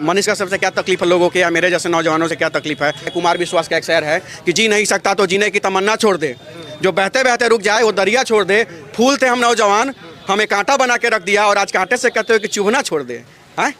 मनीष का सबसे क्या तकलीफ है लोगों के, या मेरे जैसे नौजवानों से क्या तकलीफ है। कुमार विश्वास का एक शेर है कि जी नहीं सकता तो जीने की तमन्ना छोड़ दे, जो बहते बहते रुक जाए वो दरिया छोड़ दे। फूल थे हम नौजवान, हमें कांटा बना के रख दिया और आज कांटे से कहते हो कि चुभना छोड़ दे। हैं,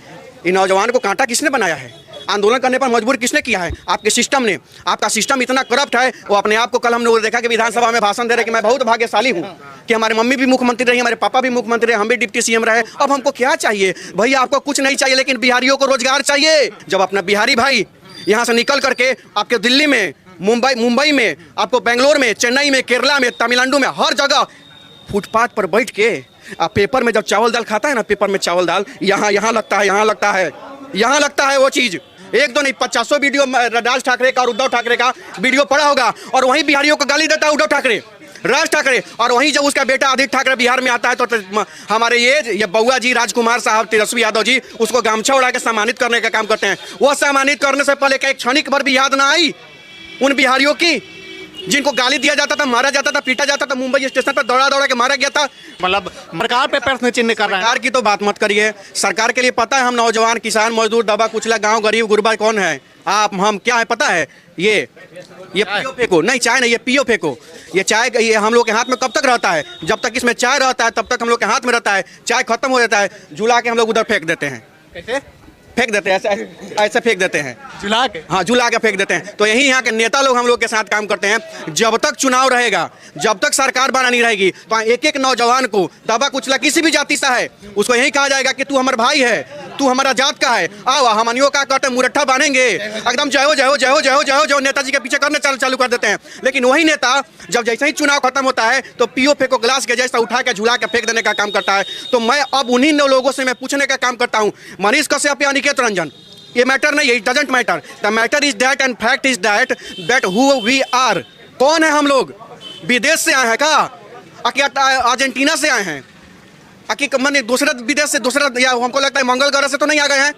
इन नौजवान को कांटा किसने बनाया है? आंदोलन करने पर मजबूर किसने किया है? आपके सिस्टम ने। आपका सिस्टम इतना करप्ट है, वो अपने आप को कल हमने देखा कि विधानसभा में भाषण दे रहे कि मैं बहुत भाग्यशाली हूँ कि हमारे मम्मी भी मुख्यमंत्री रही, हमारे पापा भी मुख्यमंत्री रहे, हम भी डिप्टी सीएम रहे। अब हमको क्या चाहिए भैया? आपको कुछ नहीं चाहिए, लेकिन बिहारियों को रोजगार चाहिए। जब अपना बिहारी भाई यहाँ से निकल करके आपके दिल्ली में, मुंबई में, आपको बेंगलोर में, चेन्नई में, केरला में, तमिलनाडु में, हर जगह फुटपाथ पर बैठ के आप पेपर में जब चावल दाल खाता है ना, पेपर में चावल दाल यहाँ लगता है, यहाँ लगता है वो चीज़। एक दो नहीं 50 वीडियो राज ठाकरे का और उद्धव ठाकरे का वीडियो पड़ा होगा, और वहीं बिहारियों को गाली देता है उद्धव ठाकरे, राज ठाकरे। और वहीं जब उसका बेटा आदित्य ठाकरे बिहार में आता है तो हमारे ये बउआ जी, राजकुमार साहब, तेजस्वी यादव जी उसको गामछा उड़ा के सम्मानित करने का काम करते हैं। वो सम्मानित करने से पहले क्या एक क्षणिक भर भी याद ना आई उन बिहारियों की जिनको गाली दिया जाता था, मारा जाता था, पीटा जाता था, मुंबई स्टेशन पर दौड़ा के मारा गया था। मतलब सरकार पे प्रश्न चिन्ह कर रहा है। सरकार की तो बात मत करिए, सरकार के लिए पता है हम नौजवान, किसान, मजदूर, दबा कुचला, गांव गरीब गुरबा कौन है? आप हम क्या है पता है? ये पियो फेंको नहीं, चाय नहीं, ये पियो फेंको। ये चाय ये हम लोग के हाथ में कब तक रहता है? जब तक इसमें चाय रहता है तब तक हम लोग के हाथ में रहता है। चाय खत्म हो जाता है, झुला के हम लोग उधर फेंक देते हैं। कैसे फेंक देते हैं? ऐसे फेंक देते हैं, झुला के। हाँ, झुला के फेंक देते हैं। तो यही यहाँ के नेता लोग हम लोग के साथ काम करते हैं। जब तक चुनाव रहेगा, जब तक सरकार बनानी रहेगी, तो एक एक नौजवान को दबा कुचला किसी भी जाति सा है उसको यही कहा जाएगा कि तू हमारा भाई है, तू हमारा जात का है, आओ हमनियों का कहते मुरट्ठा बांधेंगे, एकदम जय हो जय हो जय हो जय हो जय हो जो नेताजी के पीछे करने चालू कर देते हैं। लेकिन वही नेता जब जैसे ही चुनाव खत्म होता है तो पियो फेंको गिलास के जैसा उठा के झुला के फेंक देने का काम करता है। तो मैं अब उन्हीं लोगों से मैं पूछने का काम करता हूँ, मनीष कश्यप या अनिकेत रंजन, ये मैटर नहीं है, it doesn't matter. The matter is that and fact is that who we are. कौन है हम लोग? विदेश से आए हैं क्या? अर्जेंटीना से आए हैं? मैंने दूसरे विदेश से, दूसरा या हमको लगता है मंगल ग्रह से तो नहीं आ गए हैं,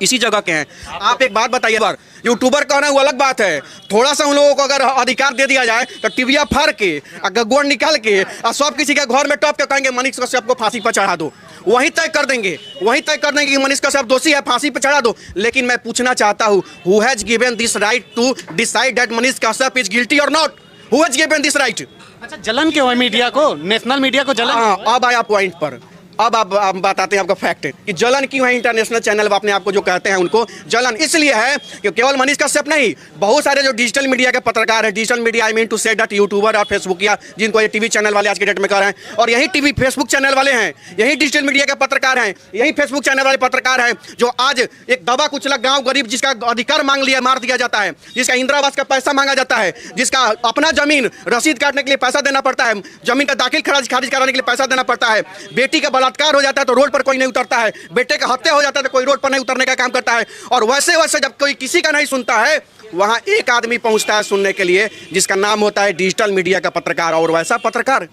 इसी जगह के हैं। आप एक बात बताइए, बार यूट्यूबर कहना वो अलग बात है, थोड़ा सा उन लोगों को अगर अधिकार दे दिया जाए तो टीविया फाड़ के, गगोड़ निकाल के, और सब किसी के घर में टॉप के कहेंगे मनीष कश्यप को फांसी पर चढ़ा दो। वहीं तय कर देंगे कि मनीष कश्यप दोषी है, फांसी पर चढ़ा दो। लेकिन मैं पूछना चाहता हूँ, who has given this right to decide that Manish Kashyap is guilty और not? Who has given this right? अच्छा, जलन क्यों है मीडिया को, नेशनल मीडिया को जलन? हाँ, अब आया पॉइंट पर। अब आप बताते हैं आपका फैक्ट कि जलन क्यों है। इंटरनेशनल चैनल अपने आप को जो कहते हैं उनको जलन इसलिए है कि केवल मनीष कश्यप नहीं, बहुत सारे जो डिजिटल मीडिया के पत्रकार हैं, digital media I mean to say that YouTuber और फेसबुक या जिनको ये टीवी चैनल वाले आज के डेट में कर रहे हैं, और यही टीवी फेसबुक चैनल वाले हैं, यही डिजिटल मीडिया के पत्रकार हैं, यही फेसबुक चैनल वाले पत्रकार हैं जो आज एक दबा कुचला गाँव गरीब जिसका अधिकार मांग लिया, मार दिया जाता है, जिसका इंदिरा आवास का पैसा मांगा जाता है, जिसका अपना जमीन रसीद काटने के लिए पैसा देना पड़ता है, जमीन का दाखिल खारिज कराने के लिए पैसा देना पड़ता है, बेटी का बलात्कार हो जाता है तो रोड पर कोई नहीं उतरता है, बेटे का हत्या हो जाता है तो कोई रोड पर नहीं उतरने का काम करता है। और वैसे जब कोई किसी का नहीं सुनता है, वहां एक आदमी पहुंचता है सुनने के लिए, जिसका नाम होता है डिजिटल मीडिया का पत्रकार। और वैसा पत्रकार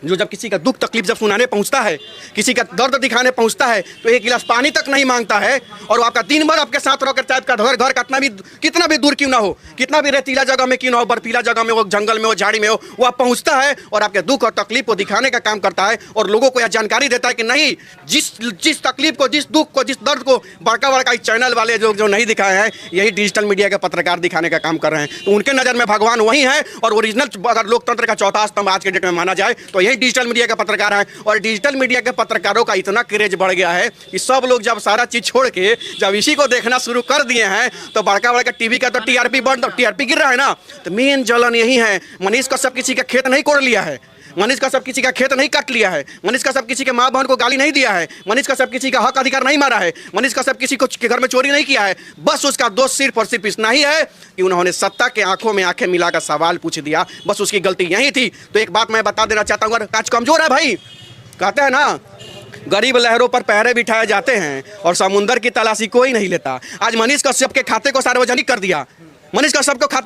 जो जब किसी का दुख तकलीफ जब सुनाने पहुंचता है, किसी का दर्द दिखाने पहुंचता है, तो एक गिलास पानी तक नहीं मांगता है, और वो आपका दिन भर आपके साथ रहकर चाहे आपका घर कितना भी दूर क्यों ना हो, कितना भी रेतीला जगह में क्यों ना हो, बर्फीला जगह में हो, जंगल में हो, झाड़ी में हो, वो आप पहुंचता है और आपके दुख और तकलीफ को दिखाने का काम करता है, और लोगों को यह जानकारी देता है कि नहीं, जिस तकलीफ को, जिस दुख को, जिस दर्द को बड़का चैनल वाले जो नहीं दिखाए हैं, यही डिजिटल मीडिया के पत्रकार दिखाने का काम कर रहे हैं। तो उनके नज़र में भगवान वही है, और ओरिजिनल अगर लोकतंत्र का चौथा स्तंभ आज के डेट में माना जाए तो डिजिटल मीडिया के पत्रकार हैं। और डिजिटल मीडिया के पत्रकारों का इतना क्रेज बढ़ गया है कि सब लोग जब सारा चीज छोड़ के जब इसी को देखना शुरू कर दिए हैं, तो बड़का टीवी का तो टीआरपी गिर रहा है ना। तो मेन जलन यही है, मनीष कश्यप किसी का खेत नहीं कोड़ लिया है, मनीष कश्यप किसी का खेत नहीं काट लिया है, मनीष कश्यप किसी के माँ बहन को गाली नहीं दिया है, मनीष कश्यप किसी का हक अधिकार नहीं मारा है, मनीष कश्यप किसी को के घर में चोरी नहीं किया है। बस उसका दोष सिर्फ और सिर्फ इतना ही है कि उन्होंने सत्ता के आंखों में आंखें मिलाकर सवाल पूछ दिया, बस उसकी गलती यही थी। तो एक बात मैं बता देना चाहता हूँ, अगर आज कमजोर है भाई, कहते हैं ना गरीब लहरों पर पहरे बिठाए जाते हैं और समुंदर की तलाशी कोई नहीं लेता। आज मनीष कश्यप के खाते को सार्वजनिक कर दिया, मनीष कश्यप को खाता